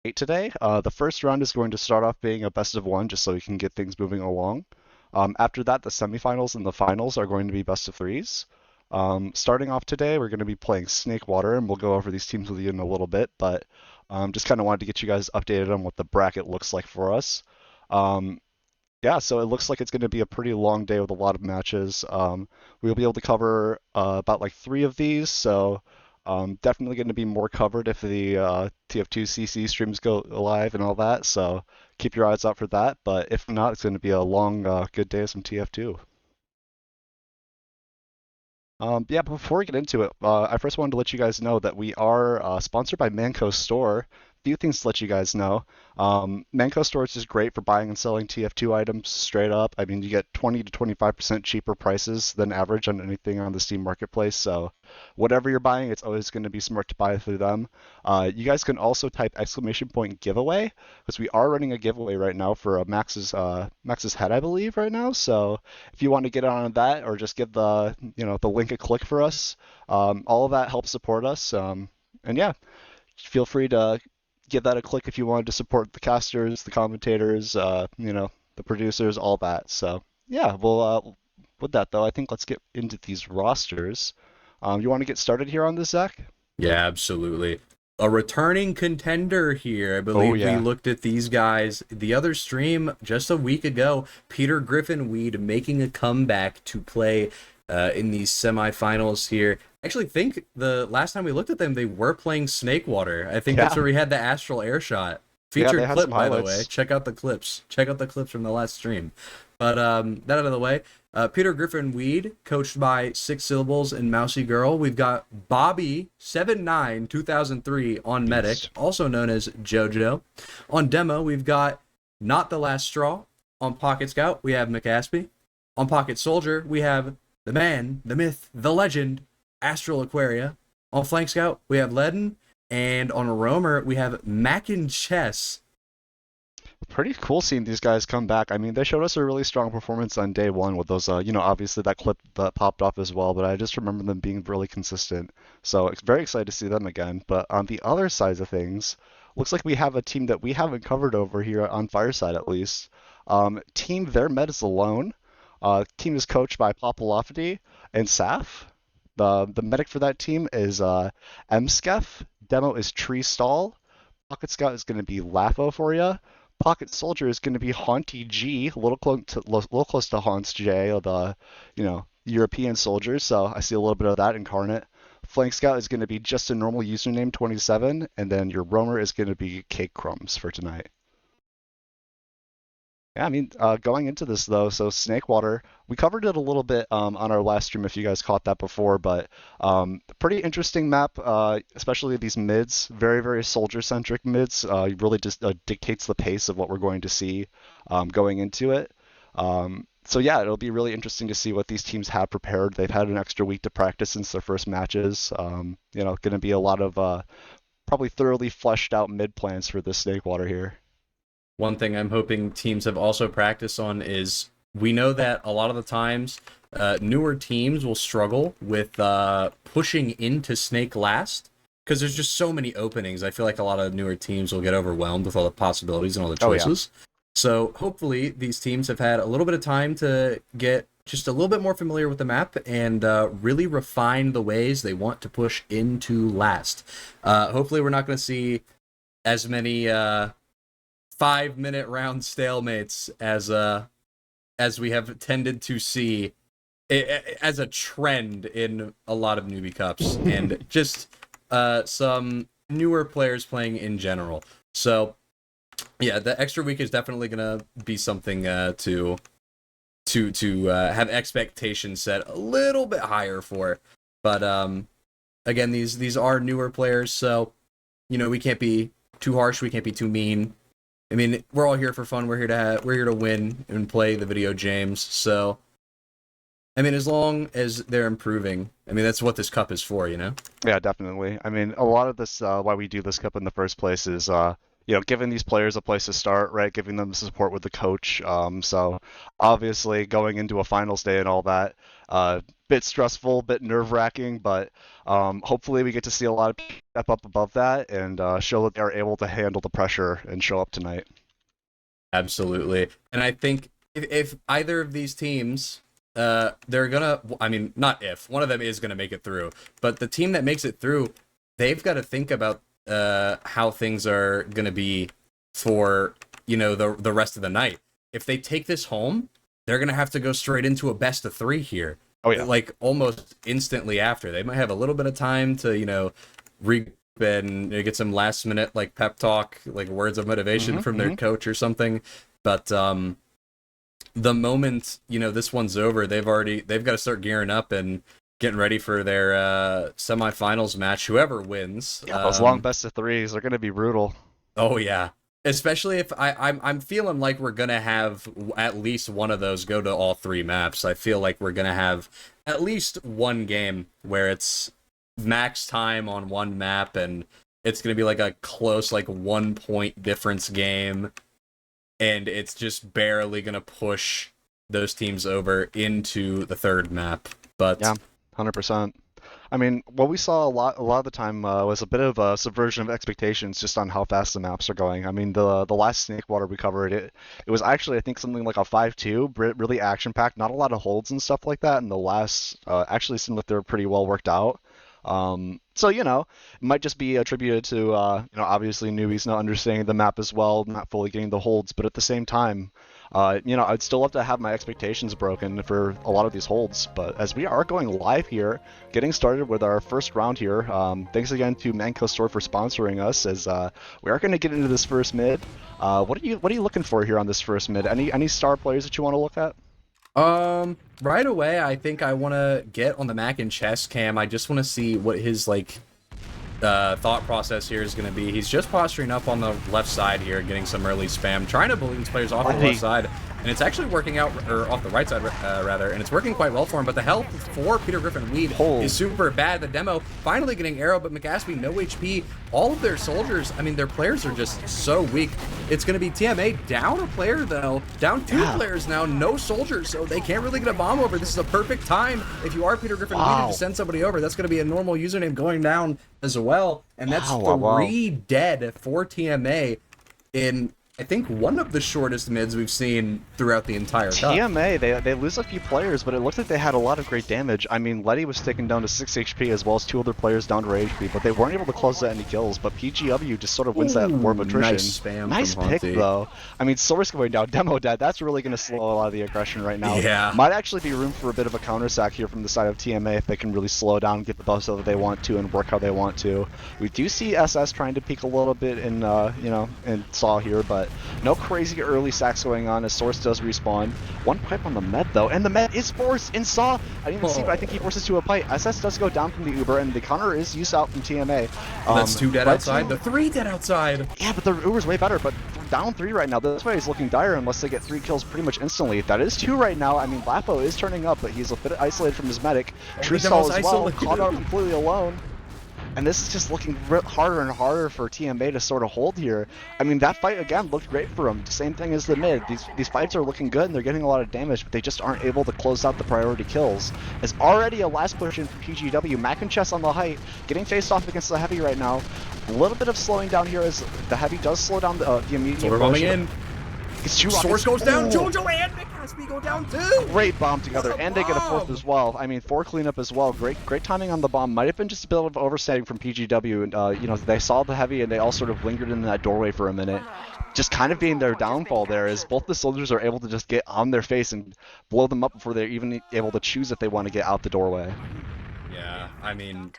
8 today. The first round is going to start off being a best of one, just so we can get things moving along. After that, the semifinals and the finals are going to be best of threes. Starting off today, we're going to be playing Snake Water, and we'll go over these teams with you in a little bit, but just kind of wanted to get you guys updated on what the bracket looks like for us. Um, yeah, so it looks like it's going to be a pretty long day with a lot of matches. We'll be able to cover about like three of these, so definitely going to be more covered if the TF2 CC streams go live and all that. So keep your eyes out for that. But if not, it's going to be a long, good day of some TF2. Yeah, before we get into it, I first wanted to let you guys know that we are sponsored by Manco Store. Few things to let you guys know. Manco Store is just great for buying and selling TF2 items straight up. I mean, you get 20 to 25% cheaper prices than average on anything on the Steam Marketplace. So, whatever you're buying, it's always going to be smart to buy through them. You guys can also type exclamation point giveaway because we are running a giveaway right now for a Max's head, I believe, right now. So if you want to get on that or just give the link a click for us, all of that helps support us. And yeah, feel free to give that a click if you wanted to support the casters, the commentators, the producers, all that. So yeah, with that though, I think let's get into these rosters. You want to get started here on this, Zach? Yeah, absolutely. A returning contender here. I Oh believe we yeah. looked at these guys the other stream just a week ago. Peter Griffin Weed making a comeback to play in these semifinals here. I actually think the last time we looked at them, they were playing Snake Water. I think that's Yeah. where we had the Astral Air Shot. Yeah, they Featured had some clip, by the way. highlights. Check out the clips. Check out the clips from the last stream. But that out of the way, Peter Griffin Weed, coached by Six Syllables and Mousy Girl. We've got Bobby 79 2003 on Medic, Beast. also known as JoJo. On Demo, we've got Not the Last Straw. On Pocket Scout, we have McAspy. On Pocket Soldier, we have the man, the myth, the legend, Astral Aquaria. On Flank Scout, we have Ledden. And on Roamer, we have Mac and Chess. Pretty cool seeing these guys come back. I mean, they showed us a really strong performance on day one with those, obviously that clip that popped off as well, but I just remember them being really consistent. So it's very excited to see them again. But on the other side of things, looks like we have a team that we haven't covered over here on Fireside at least. Team Their Med is alone. Team is coached by Papalofty and Saf. The medic for that team is Mskef. Demo is Tree Stall. Pocket Scout is going to be Lafo for you. Pocket Soldier is going to be Haunty G, little close to Haunts J, the European soldiers. So I see a little bit of that incarnate. Flank Scout is going to be just a normal username 27, and then your roamer is going to be Cake Crumbs for tonight. Yeah, I mean, going into this though, so Snake Water, we covered it a little bit on our last stream if you guys caught that before, but pretty interesting map, especially these mids, very, very soldier-centric mids. Really just dictates the pace of what we're going to see going into it. So yeah, it'll be really interesting to see what these teams have prepared. They've had an extra week to practice since their first matches. Going to be a lot of probably thoroughly fleshed out mid plans for this Snake Water here. One thing I'm hoping teams have also practiced on is we know that a lot of the times newer teams will struggle with pushing into Snake last because there's just so many openings. I feel like a lot of newer teams will get overwhelmed with all the possibilities and all the Oh yeah. choices. So hopefully these teams have had a little bit of time to get just a little bit more familiar with the map and really refine the ways they want to push into last. Hopefully we're not going to see as many 5-minute round stalemates as we have tended to see as a trend in a lot of newbie cups and just some newer players playing in general. So yeah, the extra week is definitely gonna be something to have expectations set a little bit higher for. But again, these are newer players, so we can't be too harsh, we can't be too mean. I mean, we're all here for fun. We're here to win and play the video games. So, I mean, as long as they're improving, I mean, that's what this cup is for, Yeah, definitely. I mean, a lot of this, why we do this cup in the first place is, giving these players a place to start, right? Giving them support with the coach. So obviously going into a finals day and all that, bit stressful, bit nerve-wracking, but hopefully we get to see a lot of people step up above that and show that they're able to handle the pressure and show up tonight. Absolutely. And I think if either of these teams, they're gonna, I mean, not if, one of them is gonna make it through, but the team that makes it through, they've got to think about how things are gonna be for, the rest of the night. If they take this home, they're gonna have to go straight into a best of three here, Oh yeah. like almost instantly after. They might have a little bit of time to, re and get some last minute like pep talk, like words of motivation from their coach or something. But the moment this one's over, they've got to start gearing up and getting ready for their semifinals match. Whoever wins, Yeah, those long best of threes are going to be brutal. Oh yeah, especially if I'm feeling like we're gonna have at least one of those go to all three maps. I feel like we're gonna have at least one game where it's max time on one map and it's going to be like a close, like 1 point difference game, and it's just barely going to push those teams over into the third map. But yeah, 100%. I mean, what we saw a lot of the time was a bit of a subversion of expectations just on how fast the maps are going. I mean, the last Snake Water we covered, it was actually I think something like a 5-2, really action packed, not a lot of holds and stuff like that. And the last actually seemed like they were pretty well worked out. So it might just be attributed to obviously newbies not understanding the map as well, not fully getting the holds, but at the same time, I'd still love to have my expectations broken for a lot of these holds. But as we are going live here, getting started with our first round here, thanks again to Manco Store for sponsoring us. As we are going to get into this first mid. What are you looking for here on this first mid? Any star players that you want to look at? Right away, I think I want to get on the Mac and chess cam. I just want to see what his thought process here is going to be. He's just posturing up on the left side here, getting some early spam, trying to bully these players off the left side, and it's actually working out, or off the right side rather, and it's working quite well for him. But the health for Peter Griffin Weed is super bad. The demo finally getting arrow, but McAsby no HP. All of their soldiers, I mean, their players are just so weak. It's going to be TMA down a player though, down two players now, no soldiers, so they can't really get a bomb over. This is a perfect time if you are Peter Griffin Weed to send somebody over. That's going to be a normal username going down as well, and that's three dead for TMA in, I think, one of the shortest mids we've seen throughout the entire cup. TMA, they lose a few players, but it looks like they had a lot of great damage. I mean, Letty was taken down to 6 HP as well as two other players down to HP, but they weren't able to close out any kills. But PGW just sort of wins that war of attrition. Nice spam. Nice pick, though. I mean, Source going down, Demo dead. That's really going to slow a lot of the aggression right now. Yeah. Might actually be room for a bit of a counter sack here from the side of TMA if they can really slow down, get the buffs that they want to, and work how they want to. We do see SS trying to peek a little bit in, in Saw here, but no crazy early sacks going on as Source does respawn. One pipe on the Med though, and the Med is forced in Saw. I didn't even see, but I think he forces to a pipe. SS does go down from the Uber, and the counter is used out from TMA. That's two dead outside. The three dead outside. Yeah, but the Uber's way better. But down three right now. This way is looking dire unless they get 3 kills pretty much instantly. That is 2 right now. I mean, Lapo is turning up, but he's a bit isolated from his medic. Trustall as well, caught out completely alone. And this is just looking harder and harder for TMA to sort of hold here. I mean, that fight, again, looked great for them. Same thing as the mid. These fights are looking good, and they're getting a lot of damage, but they just aren't able to close out the priority kills. It's already a last push in for PGW. Mac and Chess on the height, getting faced off against the Heavy right now. A little bit of slowing down here as the Heavy does slow down the immediate push. We're bombing in. Source goes down, Jojo and McAsby go down too! Great bomb together, and they get a fourth as well. I mean, 4 cleanup as well. Great timing on the bomb. Might have been just a bit of oversetting from PGW, and they saw the Heavy and they all sort of lingered in that doorway for a minute. Just kind of being their downfall there, as both the soldiers are able to just get on their face and blow them up before they're even able to choose if they want to get out the doorway. Yeah, I mean,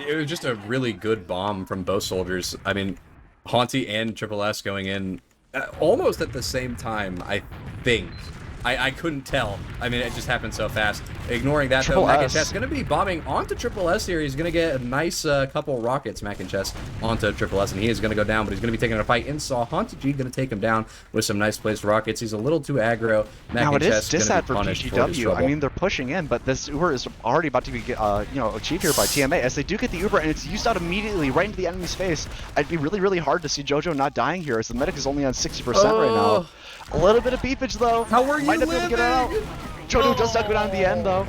it was just a really good bomb from both soldiers. I mean, Haunty and Triple S going in almost at the same time, I think. I couldn't tell. I mean, it just happened so fast. Ignoring that, though, Triple Mac and S. Chess going to be bombing onto Triple S here. He's going to get a nice couple rockets, Mac and Chess, onto Triple S, and he is going to go down, but he's going to be taking a fight in Saw. Haunty G going to take him down with some nice placed rockets. He's a little too aggro. Mac Now and it is Chess going disad to be for punished for his PGW. I trouble. mean, they're pushing in, but this Uber is already about to be, achieved here by TMA. As they do get the Uber, and it's used out immediately right into the enemy's face. It'd be really, really hard to see JoJo not dying here, as the medic is only on 60% right now. A little bit of beefage, though. How are you Might not be able to get it out. JoJo does not go down in the end, though.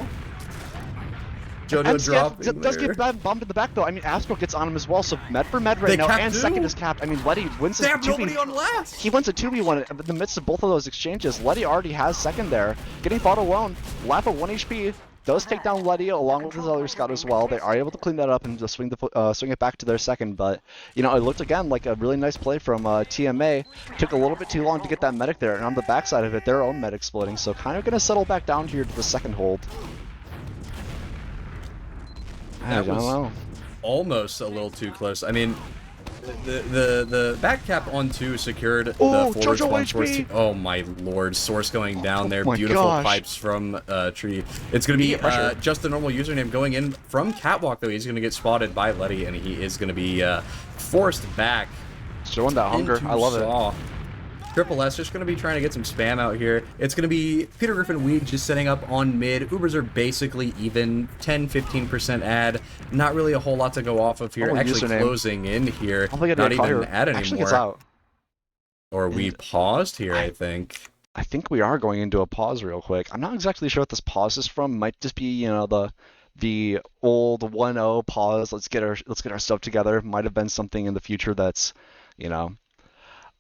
JoJo does get bombed in the back, though. I mean, Astro gets on him as well, so med for med right now, and second is capped. I mean, Letty wins They his have 2v. nobody on last. He wins a 2v1 in the midst of both of those exchanges. Letty already has second there. Getting fought alone. Lap at 1 HP. Does take down Letty along with his other scout as well. They are able to clean that up and just swing it back to their second. But, you know, it looked again like a really nice play from TMA. Took a little bit too long to get that medic there. And on the backside of it, their own medic splitting. So kind of going to settle back down here to the second hold. I don't know. Almost a little too close. I mean, the back cap on 2 secured the forward spawn source. Oh my lord, source going down there. Beautiful pipes from Tree. It's going to be just a normal username going in from Catwalk, though. He's going to get spotted by Letty, and he is going to be forced back. Showing that hunger. I love it. Triple S just going to be trying to get some spam out here. It's going to be Peter Griffin Weed just setting up on mid. Ubers are basically even, 10-15% ad. Not really a whole lot to go off of here. Actually closing in here. Not even ad anymore. Actually gets out. Or we paused here, I think. I think we are going into a pause real quick. I'm not exactly sure what this pause is from. Might just be, you know, the old 1-0 pause. Let's get our stuff together. Might have been something in the future that's, you know,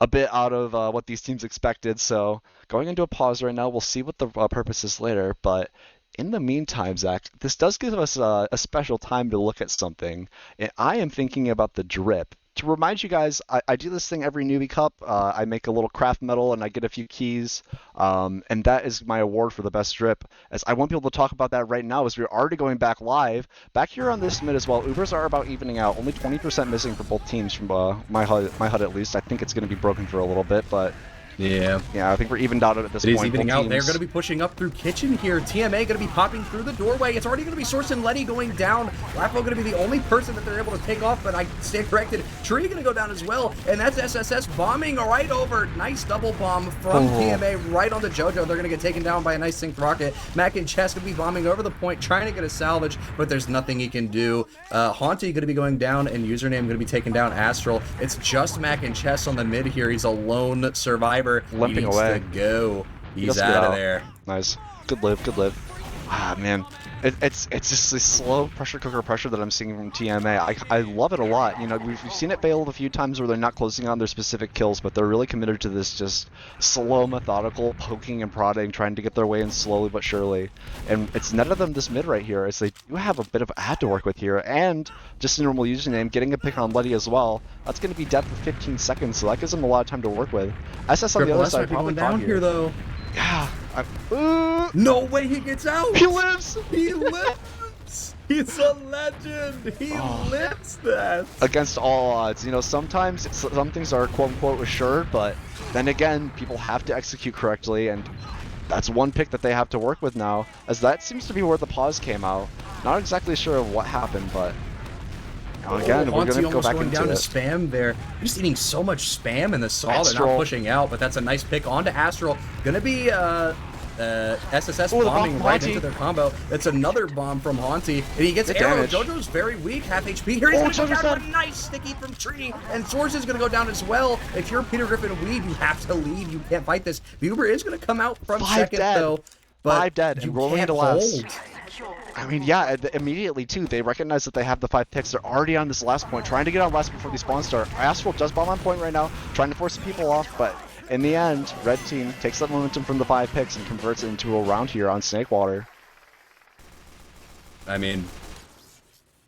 a bit out of what these teams expected. So going into a pause right now, we'll see what the purpose is later. But in the meantime, Zach, this does give us a special time to look at something. And I am thinking about the drip. To remind you guys, I do this thing every newbie cup. I make a little craft medal and I get a few keys, and that is my award for the best drip. As I won't be able to talk about that right now, as we're already going back live. Back here on this mid as well, Ubers are about evening out. Only 20% missing for both teams from my HUD at least. I think it's going to be broken for a little bit, but yeah, I think we're evened out at this point. It is evening out. They're going to be pushing up through kitchen here. TMA going to be popping through the doorway. It's already going to be Source and Letty going down. Lapo going to be the only person that they're able to take off, but I stand corrected. Tree going to go down as well, and that's SSS bombing right over. Nice double bomb from TMA right onto JoJo. They're going to get taken down by a nice synced rocket. Mac and Chess going to be bombing over the point, trying to get a salvage, but there's nothing he can do. Haunty going to be going down, and username going to be taking down Astral. It's just Mac and Chess on the mid here. He's a lone survivor. Limping away. To go. He's out of there. Nice. Good live. Ah, man. It's just this slow pressure cooker pressure that I'm seeing from TMA. I love it a lot. You know, we've seen it fail a few times where they're not closing on their specific kills, but they're really committed to this just slow, methodical poking and prodding, trying to get their way in slowly but surely. And it's none of them this mid right here, as they do have a bit of ad to work with here, and just a normal username, getting a pick on Letty as well. That's going to be dead for 15 seconds, so that gives them a lot of time to work with. SS on the other side probably down here though. Yeah. No way he gets out! He lives! He lives! He's a legend! He lives that! Against all odds. You know, sometimes some things are quote-unquote assured, but then again, people have to execute correctly, and that's one pick that they have to work with now, as that seems to be where the pause came out. Not exactly sure of what happened, but again, we're going to go back into down it. To spam there. Just eating so much spam in the Saw. They're not pushing out, but that's a nice pick onto Astral. Gonna be SSS bombing right into their combo. That's another bomb from Haunty, and he gets arrowed. JoJo's very weak, half HP here. He's gonna go down to a nice sticky from Tree, and Source is gonna go down as well. If you're Peter Griffin Weed, you have to leave. You can't fight this. The Uber is gonna come out from second though. But 5 dead and rolling into last. I mean, yeah, immediately too. They recognize that they have the 5 picks. They're already on this last point, trying to get on last before the spawn start. Astral does bomb on point right now, trying to force people off, but in the end, red team takes that momentum from the 5 picks and converts it into a round here on Snakewater. I mean,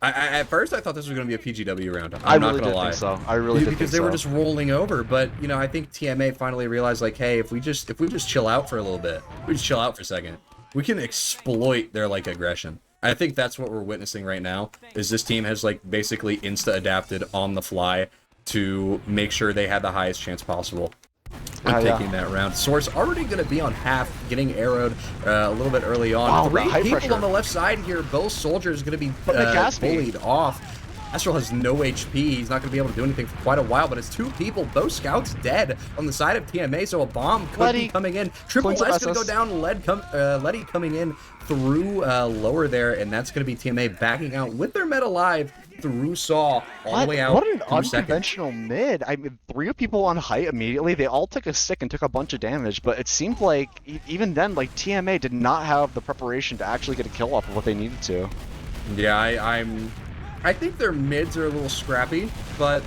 at first I thought this was going to be a PGW round. I'm not going to lie. So. I really did because they were just rolling over. But you know, I think TMA finally realized, like, hey, if we just chill out for a little bit, we just chill out for a second, we can exploit their like aggression. I think that's what we're witnessing right now. Is this team has like basically insta adapted on the fly to make sure they had the highest chance possible. taking that round. Source already going to be on half, getting arrowed a little bit early on. Wow, Three high people pressure. on the left side here. Both soldiers going to be But McGaspy bullied off. Astral has no HP. He's not going to be able to do anything for quite a while, but it's two people, both scouts dead on the side of TMA, so a bomb could be coming in. Triple S going to go down, Letty coming in through lower there, and that's going to be TMA backing out with their med alive through Saw all the way out. What an unconventional mid. I mean, 3 people on height immediately. They all took a stick and took a bunch of damage, but it seemed like even then, like TMA did not have the preparation to actually get a kill off of what they needed to. Yeah, I think their mids are a little scrappy, but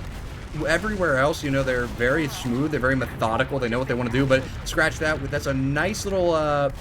everywhere else, you know, they're very smooth, they're very methodical, they know what they want to do, but scratch that, that's a nice little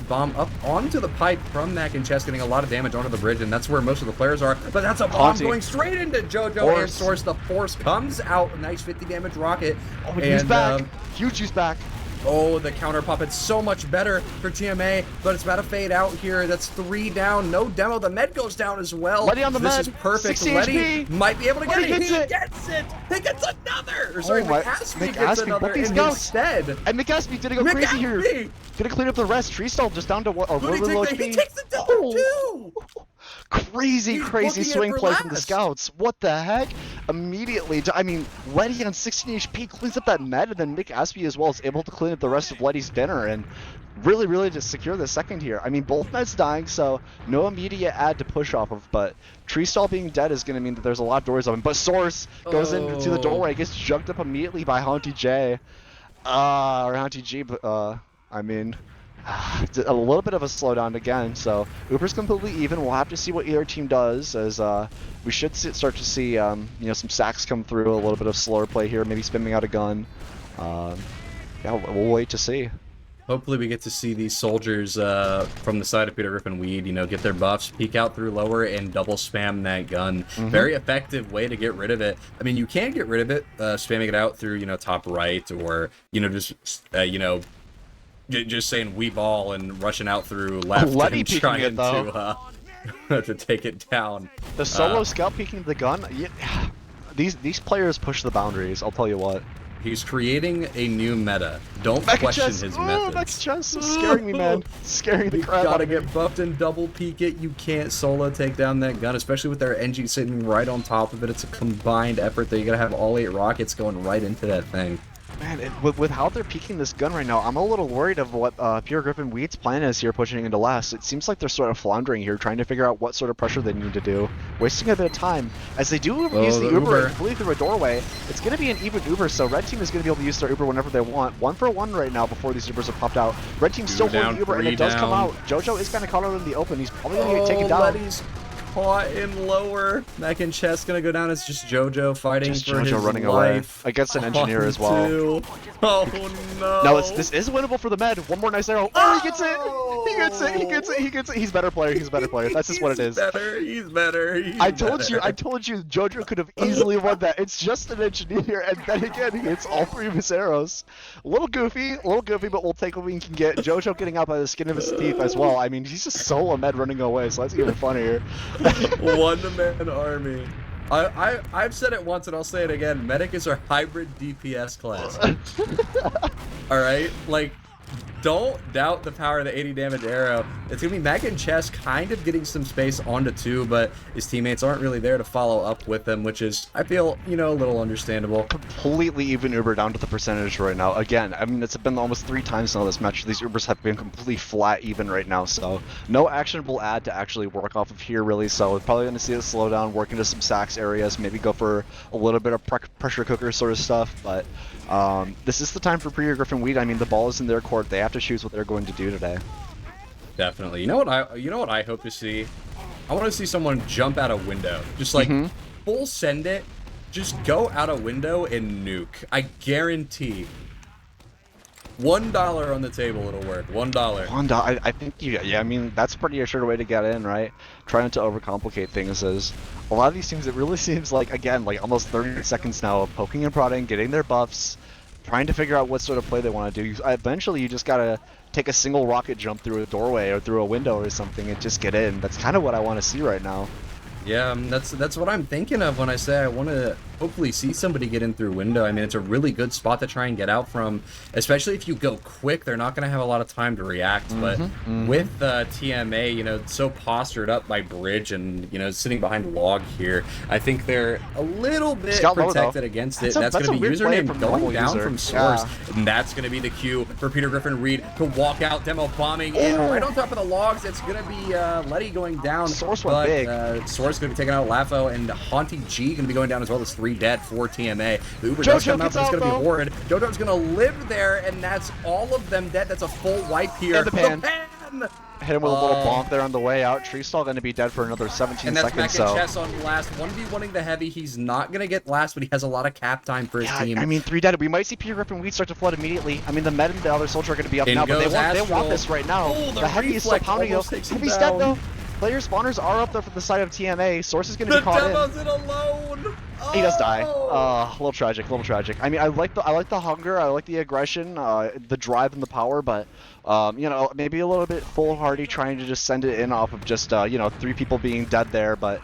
bomb up onto the pipe from Mac and Chess, getting a lot of damage onto the bridge, and that's where most of the players are, but that's a bomb going straight into JoJo and Source. The Force comes out, nice 50 damage rocket. Oh, and use back. Huge use back. Oh, the counter pop. It's so much better for TMA, but it's about to fade out here. That's 3 down. No demo. The med goes down as well. Letty on the med. This is perfect. Letty might be able to get it. He gets it. He gets another. Or sorry, McGaspy gets another instead. And McGaspy did go crazy here. Gonna clean up the rest. Treestall just down to what? Really low HP. He takes the double too. Crazy swing play from the scouts. What the heck? Immediately, I mean, Letty on 16 HP cleans up that med, and then Mick Aspie as well is able to clean up the rest of Letty's dinner and really just secure the second here. I mean, both meds dying, so no immediate add to push off of, but Treestall being dead is going to mean that there's a lot of doors open. But Source goes into the doorway, gets jumped up immediately by Haunty J. Or Haunty G, but, I mean... a little bit of a slowdown again, so Uber's completely even. We'll have to see what either team does, as we should start to see you know, some sacks come through, a little bit of slower play here, maybe spamming out a gun. Yeah, we'll wait to see. Hopefully we get to see these soldiers from the side of Peter Griffin Weed, you know, get their buffs, peek out through lower, and double spam that gun. Very effective way to get rid of it. I mean, you can get rid of it, spamming it out through, you know, top right, or, you know, just, you know, just saying we ball and rushing out through left and trying it, to take it down. The solo scout peeking the gun, yeah, these players push the boundaries, I'll tell you what. He's creating a new meta. Don't question his methods. Max Chess is scaring me, man. Scaring the crap out of me. You gotta get buffed and double peek it. You can't solo take down that gun, especially with their NG sitting right on top of it. It's a combined effort that you gotta have all 8 rockets going right into that thing. Man, with how they're peeking this gun right now, I'm a little worried of what Pure Griffin Weed's plan is here, pushing into last. It seems like they're sort of floundering here, trying to figure out what sort of pressure they need to do, wasting a bit of time. As they do use the Uber completely through a doorway, it's going to be an even Uber, so Red Team is going to be able to use their Uber whenever they want. 1 for 1 right now before these Ubers have popped out. Red Team's still holding the Uber, and it does come out. JoJo is kind of caught out in the open. He's probably going to get taken down. Letty's caught in lower. Mac and Chess gonna go down. It's just JoJo fighting for his running life. away against an engineer as well. Oh no! No, this is winnable for the med. One more nice arrow. Oh, he gets it! He gets it! He gets it! He gets it! He's a better player. He's a better player. That's just what it is. He's better. I told you, JoJo could have easily won that. It's just an engineer, and then again, he hits all 3 of his arrows. A little goofy, but we'll take what we can get. JoJo getting out by the skin of his teeth as well. I mean, he's just solo med running away, so that's even funnier. One-man army. I've said it once and I'll say it again. Medic is our hybrid DPS class. Alright? Like, don't doubt the power of the 80 damage arrow. It's going to be Mac and Chess kind of getting some space onto 2, but his teammates aren't really there to follow up with them, which is, I feel, you know, a little understandable. Completely even Uber down to the percentage right now. Again, I mean, it's been almost 3 times now this match. These Ubers have been completely flat even right now, so no actionable ad to actually work off of here, really. So we're probably going to see it slow down, work into some sacks areas, maybe go for a little bit of pressure cooker sort of stuff, but this is the time for Pure Griffin Weed. I mean, the ball is in their court. They have to choose what they're going to do today. Definitely. You know what I hope to see? I want to see someone jump out a window. Just like full send it. Just go out a window and nuke. I guarantee. $1 on the table, it'll work. $1. $1. I think yeah. I mean, that's pretty sure way to get in, right? Trying to overcomplicate things is a lot of these things. It really seems like, again, like almost 30 seconds now of poking and prodding, getting their buffs, trying to figure out what sort of play they want to do. Eventually, you just gotta take a single rocket jump through a doorway or through a window or something and just get in. That's kind of what I want to see right now. Yeah, that's what I'm thinking of when I say I want to hopefully see somebody get in through window. I mean, it's a really good spot to try and get out from, especially if you go quick. They're not going to have a lot of time to react. But with TMA, you know, so postured up by bridge and, you know, sitting behind log here, I think they're a little bit protected against it. That's going to be username going down from source, and that's going to be the cue for Peter Griffin Reed to walk out, demo bombing in right on top of the logs. It's going to be Letty going down. Source went big. Source going to be taking out Lafo, and Haunty G going to be going down as well. As 3 dead for TMA. The Uber does come out, but it's going to be horrid. Jojo's going to live there, and that's all of them dead. That's a full wipe here. And the pan. Hit him with a little bonk there on the way out. Tree's still going to be dead for another 17 seconds. And that's Mac and Chess on last. 1v1ing the heavy. He's not going to get last, but he has a lot of cap time for his team. I mean, 3 dead. We might see Peter Griffin Weed start to flood immediately. I mean, the Med and the other soldier are going to be up now, but they want this right now. The heavy is still pounding though. Heavy's dead though. Player spawners are up there for the side of TMA. Source is going to be caught in. The demo's in alone. He does die. A little tragic, a little tragic. I mean, I like the hunger, I like the aggression, the drive and the power, but you know, maybe a little bit foolhardy trying to just send it in off of just you know, 3 people being dead there. But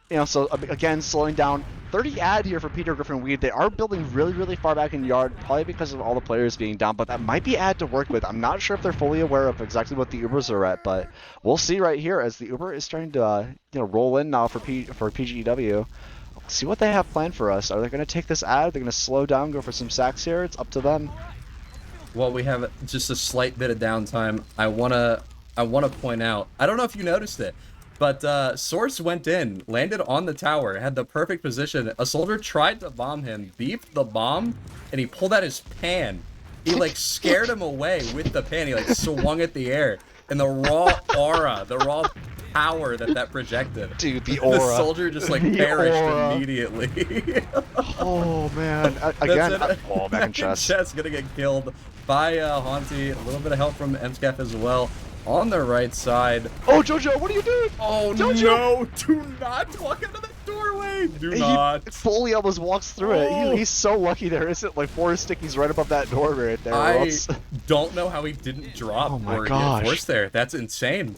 you know, so again, slowing down. 30 ad here for Peter Griffin Weed. They are building really far back in the yard, probably because of all the players being down, but that might be ad to work with. I'm not sure if they're fully aware of exactly what the Ubers are at, but we'll see right here as the Uber is starting to you know, roll in now for PGW. See what they have planned for us. Are they going to take this ad? They're going to slow down, go for some sacks here. It's up to them. Well, we have just a slight bit of downtime. I wanna point out. I don't know if you noticed it, but Source went in, landed on the tower, had the perfect position. A soldier tried to bomb him, beeped the bomb, and he pulled out his pan. He like scared him away with the pan. He like swung at the air, and the raw aura, the raw power that projected. Dude, the aura. The soldier just like perished immediately. Oh man! Again, back in chest. Chess gonna get killed by Haunty. A little bit of help from MSCAF as well. On the right side. Oh, Jojo, what are you doing? Oh, Jojo. No, do not walk into the doorway. Do not. He fully almost walks through it. He's so lucky there isn't like 4 stickies right above that door right there. I don't know how he didn't drop or get forced there. That's insane.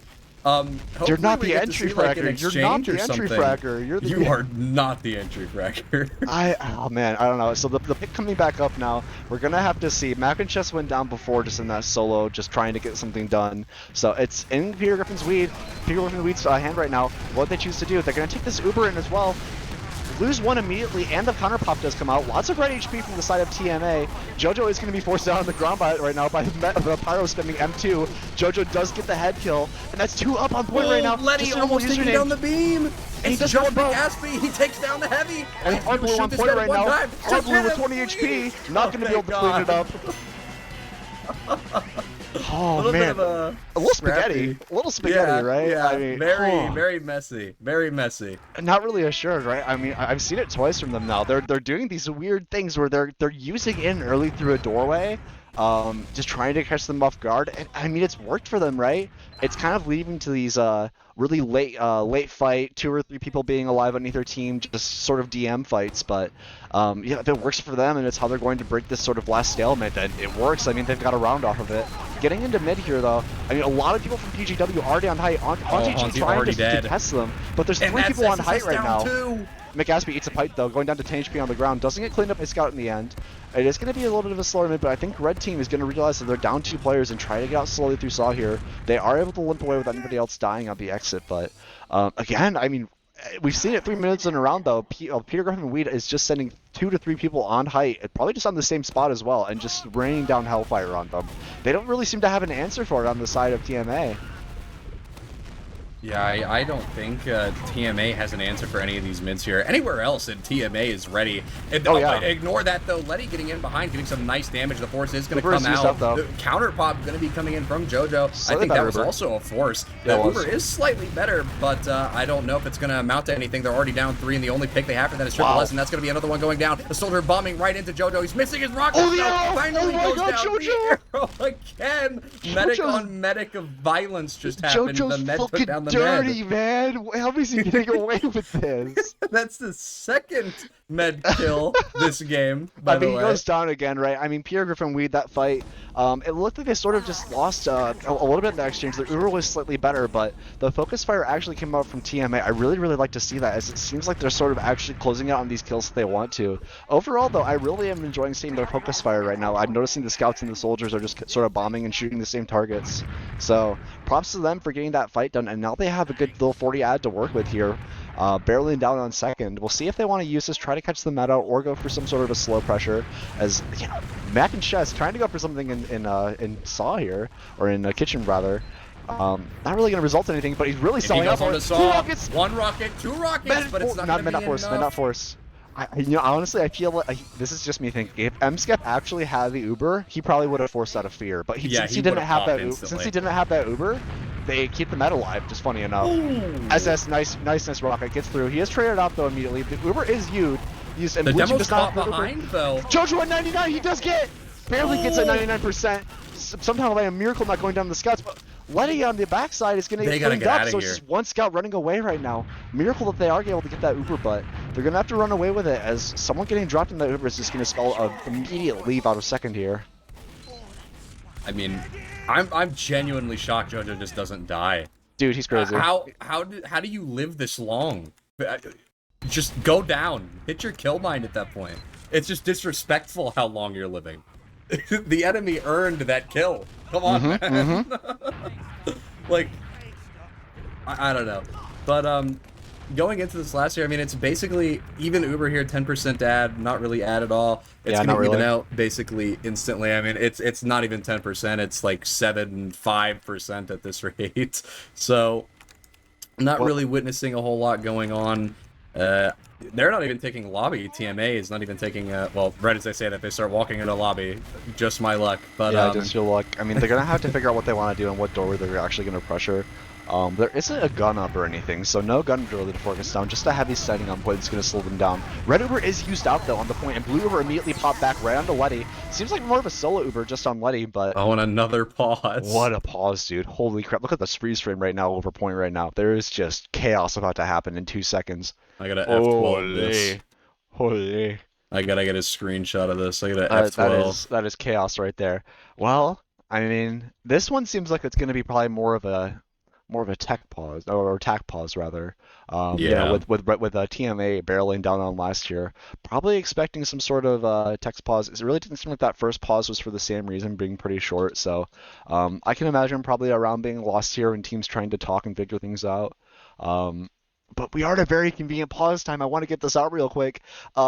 You're not the entry fragger. You're not the entry fragger. You are not the entry fragger. Oh man, I don't know. So the pick coming back up now. We're gonna have to see. Mac and Chess went down before just in that solo, just trying to get something done. So it's in Peter Griffin's Weed's hand right now. What they choose to do? They're gonna take this Uber in as well. Lose 1 immediately, and the counter pop does come out. Lots of red HP from the side of TMA. Jojo is going to be forced down on the ground right now by the pyro spamming M2. Jojo does get the head kill, and that's 2 up on point right now. Letty almost taking down the beam. And he does John Gaspy. He takes down the heavy. And Hard Blue on point right now. Hard Blue with 20 HP. Not going to be able to clean it up. Oh man, a little spaghetti, right? Yeah, I mean, very messy, very messy. Not really assured, right? I mean, I've seen it twice from them now. They're doing these weird things where they're using in early through a doorway, just trying to catch them off guard. And I mean, it's worked for them, right? It's kind of leading to these really late fight, 2 or 3 people being alive on either team, just sort of DM fights. But yeah, if it works for them and it's how they're going to break this sort of last stalemate, then it works. I mean, they've got a round off of it. Getting into mid here, though, I mean, a lot of people from PGW are already on height. Haunty trying to test them, but there's 3 people on height right now. McAspy eats a pipe, though, going down to 10 HP on the ground. Doesn't get cleaned up by Scout in the end. It is going to be a little bit of a slower mid, but I think Red Team is going to realize that they're down 2 players and try to get out slowly through Saw here. They are able to limp away with anybody else dying on the exit, but again, I mean, we've seen it 3 minutes in a round, though. Peter Griffin Weed is just sending 2 to 3 people on height, probably just on the same spot as well, and just raining down hellfire on them. They don't really seem to have an answer for it on the side of TMA. Yeah, I don't think TMA has an answer for any of these mids here. Anywhere else, and TMA is ready. Ignore that, though. Letty getting in behind, getting some nice damage. The force is going to come out. The counter pop going to be coming in from Jojo. I think that was also a force. The Uber is slightly better, but I don't know if it's going to amount to anything. They're already down 3, and the only pick they have for that is Triple S, and that's going to be another one going down. The soldier bombing right into Jojo. He's missing his rocket. Finally goes down. Jojo! The arrow again. Medic on medic of violence just happened. Jojo's the med took down the dirty, man. How is he getting away with this? That's the 2nd med kill this game, by the way. He goes down again, right? I mean, Peter Griffin Weed, that fight, It looked like they sort of just lost a little bit in the exchange. The Uber was slightly better, but the focus fire actually came out from TMA. I really, really like to see that, as it seems like they're sort of actually closing out on these kills that they want to. Overall, though, I really am enjoying seeing their focus fire right now. I'm noticing the scouts and the soldiers are just sort of bombing and shooting the same targets. So props to them for getting that fight done, and now they have a good little 40 ad to work with here. Barreling down on second. We'll see if they want to use this, try to catch the meta, or go for some sort of a slow pressure. As Mac and Chess trying to go for something in Saw here, or in Kitchen rather. Not really going to result in anything, but he's really selling up. Two rockets, one rocket, two rockets, but it's not going to be enough. Not force. Honestly, I feel like this is just me thinking. If MSkep actually had the Uber, he probably would have forced out of fear. But since he didn't have that Uber, they keep the meta alive. Just funny enough. SS, nice rocket gets through. He is traded off though immediately. The Uber is used, and the demo's caught behind though. Jojo at 99, he does get barely gets at 99%. Somehow by a miracle not going down the scouts, but Letty on the backside is going to get cleaned up, so it's just one scout running away right now. Miracle that they are able to get that Uber, but they're going to have to run away with it, as someone getting dropped in that Uber is just going to spell an immediate leave out of second here. I mean, I'm genuinely shocked Jojo just doesn't die. Dude, he's crazy. How do you live this long? Just go down. Hit your kill mine at that point. It's just disrespectful how long you're living. The enemy earned that kill. Come on, man. Like, I don't know. But going into this last year, I mean, it's basically even Uber here, 10% ad, not really ad at all. It's gonna even out basically instantly. I mean, it's not even 10%. It's like 7.5% at this rate. So, not really witnessing a whole lot going on. They're not even taking lobby. TMA is not even taking, well, right as I say that, they start walking into lobby. Just my luck. But, yeah, just your luck. I mean, they're going to have to figure out what they want to do and what doorway they're actually going to pressure. There isn't a gun up or anything, so no gun really to focus down. Just a heavy setting on point that's going to slow them down. Red Uber is used out, though, on the point, and Blue Uber immediately popped back right onto Letty. Seems like more of a solo Uber just on Letty, but... Oh, and another pause. What a pause, dude. Holy crap. Look at this freeze frame right now over point right now. There is just chaos about to happen in 2 seconds. I gotta F12 this. Holy. I gotta get a screenshot of this. I gotta F12. That is chaos right there. Well, I mean, this one seems like it's going to be probably more of a tech pause, or attack pause rather. You know, with TMA barreling down on last year, probably expecting some sort of text pause. It really didn't seem like that first pause was for the same reason, being pretty short. So I can imagine probably a round being lost here and teams trying to talk and figure things out. But we are at a very convenient pause time. I want to get this out real quick.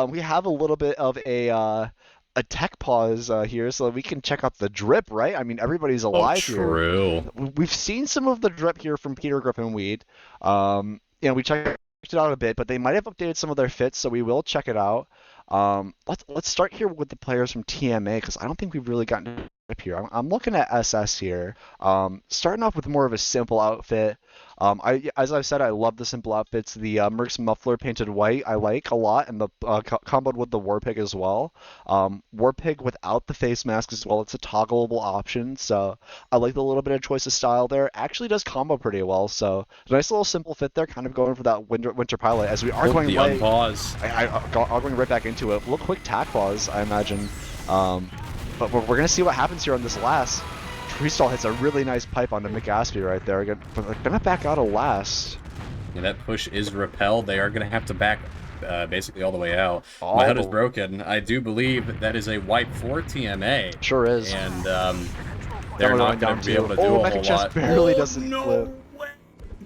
We have a little bit of a tech pause here, so that we can check out the drip, right? I mean, everybody's alive here. We've seen some of the drip here from Peter Griffin Weed. You know, we checked it out a bit, but they might have updated some of their fits, so we will check it out. Let's start here with the players from TMA, because I don't think we've really gotten to drip here. I'm looking at SS here. Starting off with more of a simple outfit. As I've said, I love the simple outfits. The Mercs muffler painted white I like a lot, and the comboed with the War Pig as well. War Pig without the face mask as well. It's a toggleable option, so I like the little bit of choice of style there. Actually does combo pretty well, so nice little simple fit there, kind of going for that winter pilot as we are going right. I'm going right back into it. A little quick tack pause, I imagine. But we're gonna see what happens here on this last. Freestyle hits a really nice pipe onto McAspy right there. Gonna back out of last. Yeah, that push is repelled. They are gonna have to back basically all the way out. My HUD is broken. I do believe that is a wipe for TMA. Sure is. And they're not gonna be able to do a whole lot. Barely doesn't flip.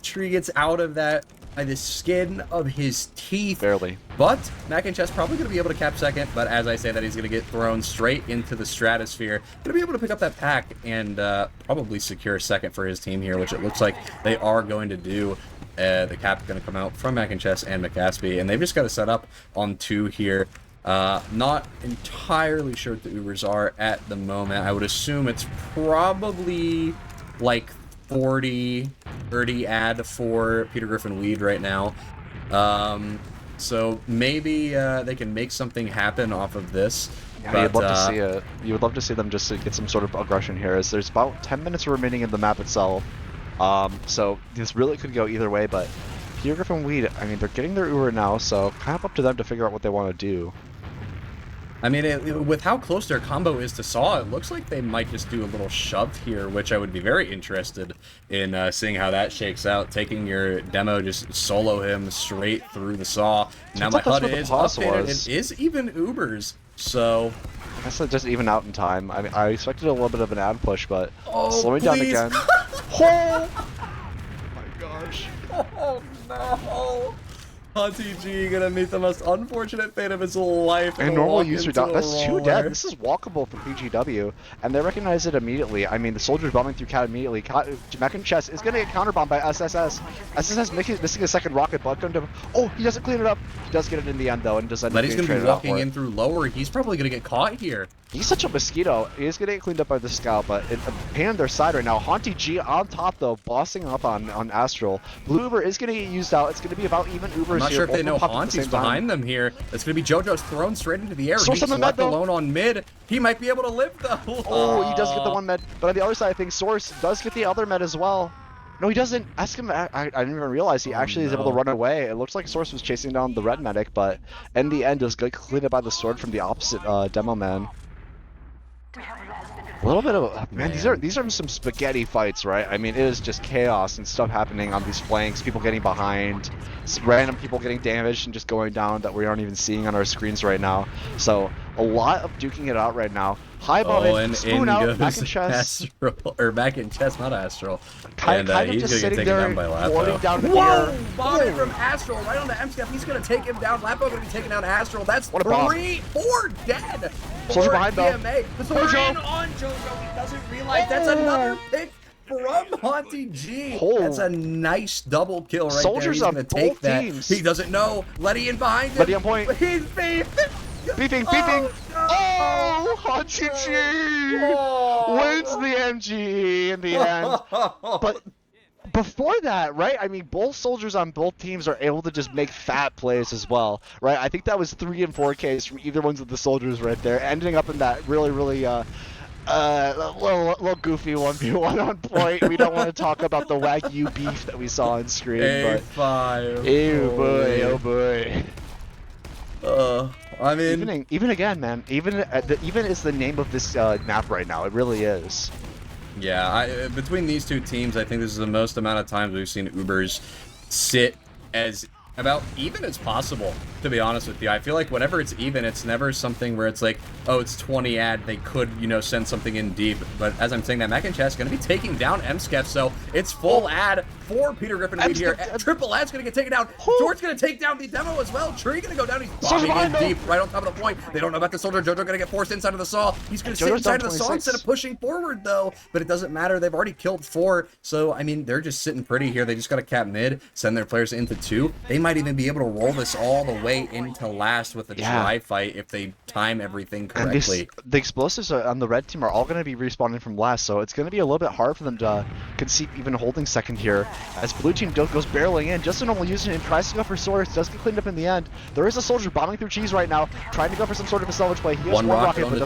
Tree gets out of that by the skin of his teeth. Barely. But Mac and Chess probably going to be able to cap second, but as I say that, he's going to get thrown straight into the stratosphere. Going to be able to pick up that pack and probably secure second for his team here, which it looks like they are going to do. The cap going to come out from Mac and Chess and McAspy, and they've just got to set up on 2 here. Not entirely sure what the Ubers are at the moment. I would assume it's probably like 40, 30 ad for Peter Griffin Weed right now. So maybe they can make something happen off of this. Yeah, but, you'd love to see it. You would love to see them just to get some sort of aggression here, as there's about 10 minutes remaining in the map itself. So this really could go either way, but Peter Griffin Weed, I mean, they're getting their Uber now, so kind of up to them to figure out what they want to do. I mean, with how close their combo is to Saw, it looks like they might just do a little shove here, which I would be very interested in seeing how that shakes out. Taking your demo, just solo him straight through the Saw. Now I my thought that's HUD what the is pause updated. was. It is even Ubers, so... I guess it just even out in time. I mean, I expected a little bit of an ad push, but Oh, slowing down please. again. Oh my gosh. Oh no! Hunty G gonna meet the most unfortunate fate of his life. And normal walk user into down. a That's 2 roller. dead. This is walkable for PGW, and they recognize it immediately. I mean, the soldiers bombing through Cat immediately. Mech and Chess is going to get counterbombed by SSS. SSS missing a second rocket, but oh, he doesn't clean it up. He does get it in the end, though, and does end up Letty's getting gonna be traded out walking for it. in through lower. He's probably gonna get caught here. He's such a mosquito. He is going to get cleaned up by the scout, but it pain on their side right now. Haunty G on top, though, bossing up on Astral. Blue Uber is going to get used out. It's going to be about even Ubers I'm not here. sure if Both they of know them popping at the Haunty's same time. behind them here. It's gonna be JoJo's thrown straight into the air. Source He's on the med, left though. alone on mid. He might be able to live though. Oh, he does get the one med, but on the other side of things, Source does get the other med as well. No, he doesn't. Ask him. I didn't even realize he actually is able to run away. It looks like Source was chasing down the red medic, but in the end, does get cleaned up by the sword from the opposite demo man. A little bit of man. These are some spaghetti fights, right? I mean, it is just chaos and stuff happening on these flanks. People getting behind, random people getting damaged and just going down that we aren't even seeing on our screens right now. So a lot of duking it out right now. High bomb and spoon in out, goes back in chest. Astral, or back in chest, not Astral. Kind of He's just gonna get sitting taken there, down by floating Lapo. down the Whoa! air. Bombing from Astral right on the M step. He's gonna take him down. Lapo gonna be taking down Astral. That's What a bomb. 4 dead. Soldier For behind, though. DMA. The soldier Jojo. in on JoJo. He doesn't realize that's another pick from Haunty G. Oh. That's a nice double kill right there. Soldiers He's on gonna take both that. teams. He doesn't know. Letty in behind him. Letty on point. He's beefed. Beefing. Oh, Haunty G wins the MG in the end. But before that, right? I mean, both soldiers on both teams are able to just make fat plays as well, right? I think that was 3 and 4 Ks from either ones of the soldiers right there, ending up in that really little goofy 1v1 on point. We don't want to talk about the Wagyu beef that we saw on screen, but A5. oh boy. I mean, Even again, man. Even is the name of this map right now. It really is. yeah, between these two teams, I think this is the most amount of times we've seen Ubers sit as about even as possible, to be honest with you. I feel like whenever it's even, it's never something where it's like, oh, it's 20 ad, they could, you know, send something in deep. But as I'm saying that, Mac and Chess going to be taking down MSkef, so it's full ad for Peter Griffin Weed here. Triple ad's going to get taken down. George's going to take down the demo as well. Tree going to go down. He's bombing in deep right on top of the point. They don't know about the soldier. JoJo going to get forced inside of the saw. He's going to sit inside of the saw instead of pushing forward, though. But it doesn't matter. They've already killed 4. So, I mean, they're just sitting pretty here. They just got to cap mid, send their players into 2. They might even be able to roll this all the way into last with a dry fight if they time everything correctly. And the explosives on the red team are all going to be respawning from last, so it's going to be a little bit hard for them to concede even holding second here. As blue team goes barreling in, just a normal user and tries to go for Source, does get cleaned up in the end. There is a soldier bombing through cheese right now, trying to go for some sort of a salvage play. He has one rocket, but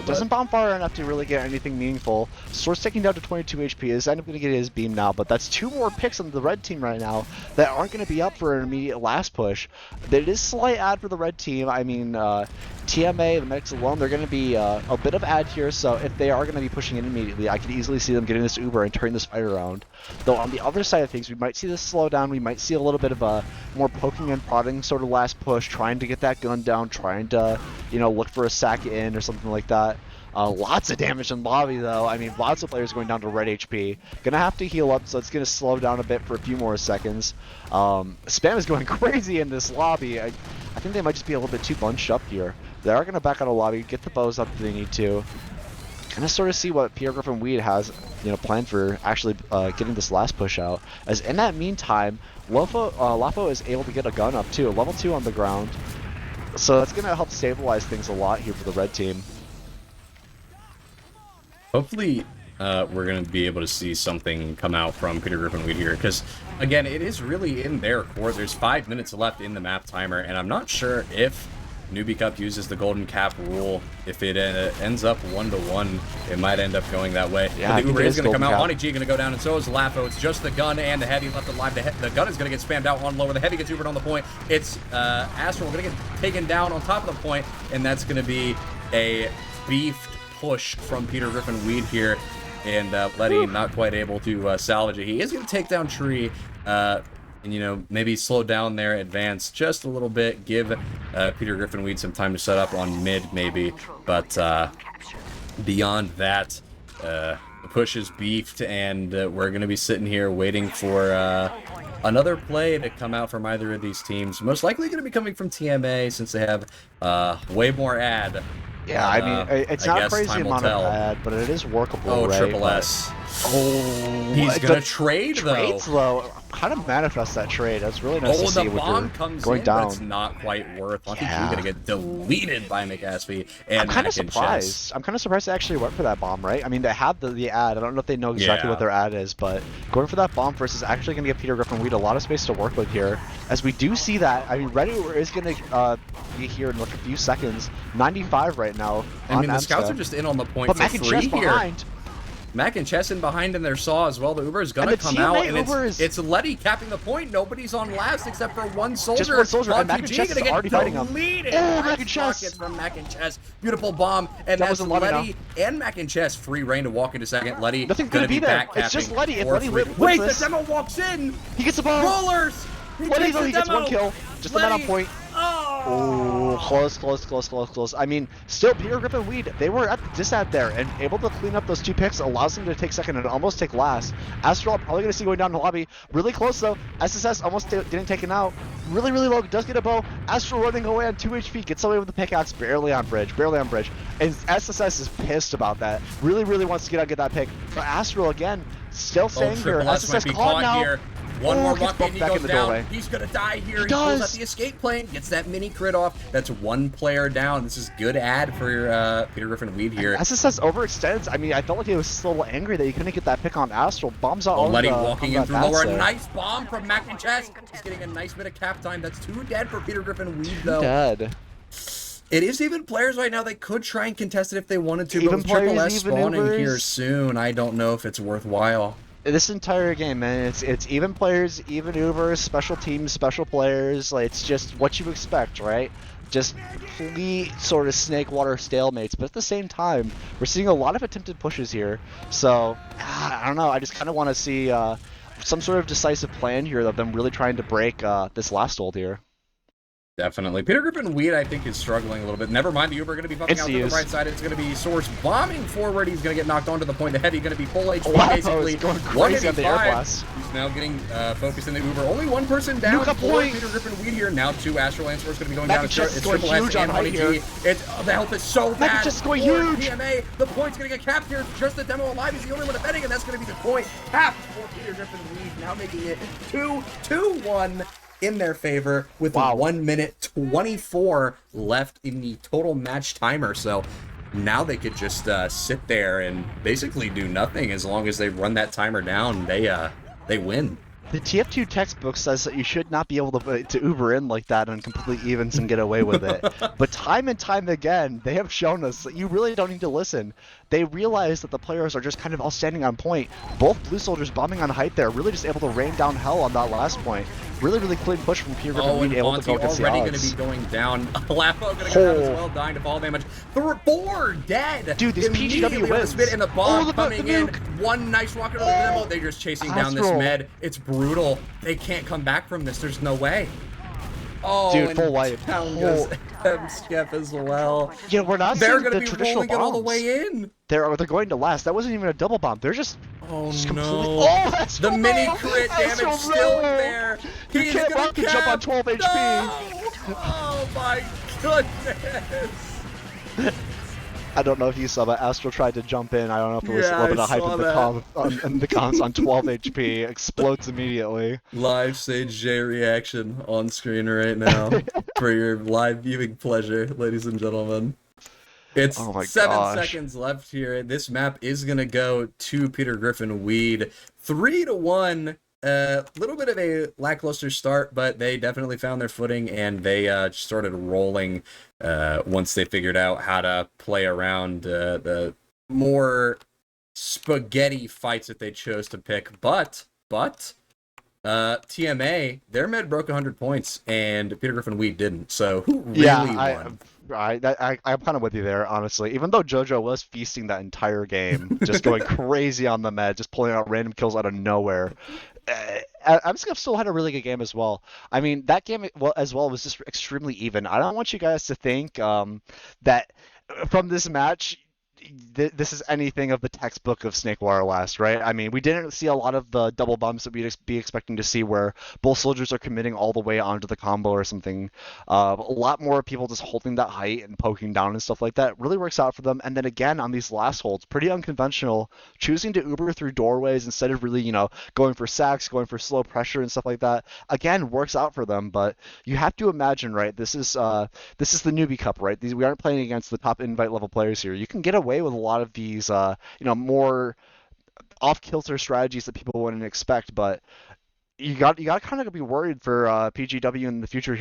doesn't bomb far enough to really get anything meaningful. Source taking down to 22 HP is end up going to get his beam now, but that's 2 more picks on the red team right now that aren't going to be up for an immediate last push. It is slight ad for the red team. I mean, TMA, the medics alone, they're going to be a bit of ad here, so if they are going to be pushing in immediately, I could easily see them getting this Uber and turning this fight around. Though on the other side of things, we might see this slow down, we might see a little bit of a more poking and prodding sort of last push, trying to get that gun down, trying to, you know, look for a sack in or something like that. Lots of damage in lobby though. I mean, lots of players going down to red HP. Gonna have to heal up, so it's gonna slow down a bit for a few more seconds. Spam is going crazy in this lobby. I think they might just be a little bit too bunched up here. They are gonna back out of lobby, get the bows up if they need to. Gonna sort of see what Pierre Griffin Weed has, you know, planned for actually getting this last push out. As in that meantime, Lafo is able to get a gun up too, level 2 on the ground. So that's gonna help stabilize things a lot here for the red team. Hopefully, we're going to be able to see something come out from Peter Griffin Weed here, because, again, it is really in their court. There's 5 minutes left in the map timer, and I'm not sure if Newbie Cup uses the golden cap rule. If it ends up 1-1, it might end up going that way. Yeah, but I the think Uber it is is going to come golden out. cap. Ani G going to go down, and so is Lafo. It's just the gun and the heavy left alive. The gun is going to get spammed out on lower. The heavy gets Ubered on the point. It's Astral going to get taken down on top of the point, and that's going to be a beefed push from Peter Griffin Weed here. And Letty not quite able to salvage it. He is going to take down Tree. And, you know, maybe slow down their advance just a little bit. Give Peter Griffin Weed some time to set up on mid, maybe. But beyond that, the push is beefed, and we're going to be sitting here waiting for another play to come out from either of these teams. Most likely going to be coming from TMA, since they have way more ad. Yeah, I mean, it's not a crazy amount of ad, but it is workable, Oh, right? triple S. Oh, He's gonna trade, trades, though. Kind of manifest that trade. That's really nice to see. The bomb comes going in, down. but it's not quite worth. I think Yeah. he's gonna get deleted by McAsby and I'm kind of Mac and surprised. Chess. I'm kind of surprised they actually went for that bomb, right? I mean, they have the ad. I don't know if they know exactly Yeah. what their ad is, but going for that bomb first is actually going to give Peter Griffin Weed a lot of space to work with here. As we do see that, I mean, Red Uber is going to be here in like a few seconds. 95 right now. I mean, the scouts are just in on the point but for Mac and free Chess here. behind. Mac and Chess in behind in their saw as well. The Uber is gonna And the come teammate out, and Uber is- it's Letty capping the point. Nobody's on last except for one soldier. Just one soldier, and Mac and RPG Chess is gonna get already fighting him. deleted. Oh, Mac Nice and Chess. rocket from Mac and Chess. Beautiful bomb, and That that's wasn't Letty Letty and Mac and Chess free reign to walk into second. Letty Nothing's gonna gonna be there. back It's just capping Letty. If for Letty free. wins Wait, this- the demo walks in. He gets the bomb. Rollers. Letty, though, he gets demo. one kill. Just the man on Letty. point. Oh, Close. I mean, still, Peter Griffin Weed, they were at the disad there, and able to clean up those two picks allows them to take second and almost take last. Astral probably going to see going down the lobby. Really close, though. SSS almost didn't take it out. Really low. Does get a bow. Astral running away on 2 HP. Gets away with the pickaxe. Barely on bridge. And SSS is pissed about that. Really wants to get that pick. But Astral, again, still staying here. Triple S SSS might be caught caught now. here. One more gets rocket, bumped he back goes in the down. doorway. He's gonna die here. He does. pulls out the escape plane, gets that mini crit off. That's one player down. This is good ad for Peter Griffin Weed here. SSS overextends. I mean, I felt like he was just a little angry that he couldn't get that pick on Astral. Bombs out on Letty the walking on in the through lower. bats there. Nice bomb from Mac and Chess. He's getting a nice bit of cap time. That's 2 dead for Peter Griffin Weed, though. Dead. It is even players right now. They could try and contest it if they wanted to, Even but with Triple players, S even spawning Ubers. here soon, I don't know if it's worthwhile. This entire game, man, it's even players, even Ubers, special teams, special players. Like, it's just what you expect, right? Just complete sort of snake water stalemates. But at the same time, we're seeing a lot of attempted pushes here. So I don't know. I just kind of want to see some sort of decisive plan here of them really trying to break this last hold here. Definitely. Peter Griffin Weed, I think, is struggling a little bit. Never mind, the Uber going to be bumping It's out to the used. right side. It's going to be Source bombing forward. He's going to get knocked onto the point. The Heavy going to be full HP, Wow, basically. he's going crazy on the air 185. blast. He's now getting focused in the Uber. Only one person down Nuka for point. Peter Griffin Weed here. Now 2 Astral and Source going to be going Mac down. and Chess is It's going Triple S huge on and height ODG. here. The health is so Mac and bad Chess is going for huge. TMA. The point's going to get capped here. Just the demo alive is the only one defending, and that's going to be the point. Capped for Peter Griffin Weed. Now making it 2-1. In their favor with Wow. 1 minute 24 left in the total match timer. So now they could just sit there and basically do nothing as long as they run that timer down. They win. The TF2 textbook says that you should not be able to Uber in like that on complete evens and get away with it. But time and time again, they have shown us that you really don't need to listen. They realize that the players are just kind of all standing on point. Both Blue Soldiers bombing on height there, really just able to rain down hell on that last point. Really clean push from Peter Griffin, And able to go Monty against the already going to odds. be going down. Lafo going to go down as well, dying to fall damage. 4 dead. Dude, this Immediately PGW with the wins. spit and the bomb the coming in. nuke. One nice rocket on the demo. They're just chasing down this Astral. med. It's brutal. They can't come back from this. There's no way. Oh, Dude, and full wipe. down goes MSchef as well. Yeah, we're not They're seeing going to the be traditional rolling it all the bombs. way in. They're going to last. That wasn't even a double bomb. They're just Oh completely. no! Oh, that's The so mini low. crit That's damage so still low. there. You He's can't gonna rocket jump on cap. 12 HP. No! Oh my goodness! I don't know if you saw that. Astral tried to jump in. I don't know if it was Yeah, a little bit I of hype saw in the, in the comms on 12 HP. Explodes immediately. Live Sage J reaction on screen right now for your live viewing pleasure, ladies and gentlemen. It's Oh my 7 gosh. seconds left here. This map is gonna go to Peter Griffin Weed. 3-1 A little bit of a lackluster start, but they definitely found their footing and they just started rolling once they figured out how to play around the more spaghetti fights that they chose to pick. But TMA, their med broke 100 points and Peter Griffin Weed didn't. So who Yeah, really won? I'm kind of with you there, honestly. Even though JoJo was feasting that entire game, just going crazy on the med, just pulling out random kills out of nowhere. Amscov still had a really good game as well. I mean, that game well, as well was just extremely even. I don't want you guys to think that from this match this is anything of the textbook of Snake Water Last, right? I mean, we didn't see a lot of the double bumps that we'd be expecting to see where both soldiers are committing all the way onto the combo or something. A lot more people just holding that height and poking down and stuff like that really works out for them. And then again, on these last holds, pretty unconventional, choosing to Uber through doorways instead of really, going for sacks, going for slow pressure and stuff like that, again, works out for them. But you have to imagine, right, this is the newbie cup, right? We aren't playing against the top invite level players here. You can get away with a lot of these, more off kilter strategies that people wouldn't expect, but you got to kind of be worried for PGW in the future here.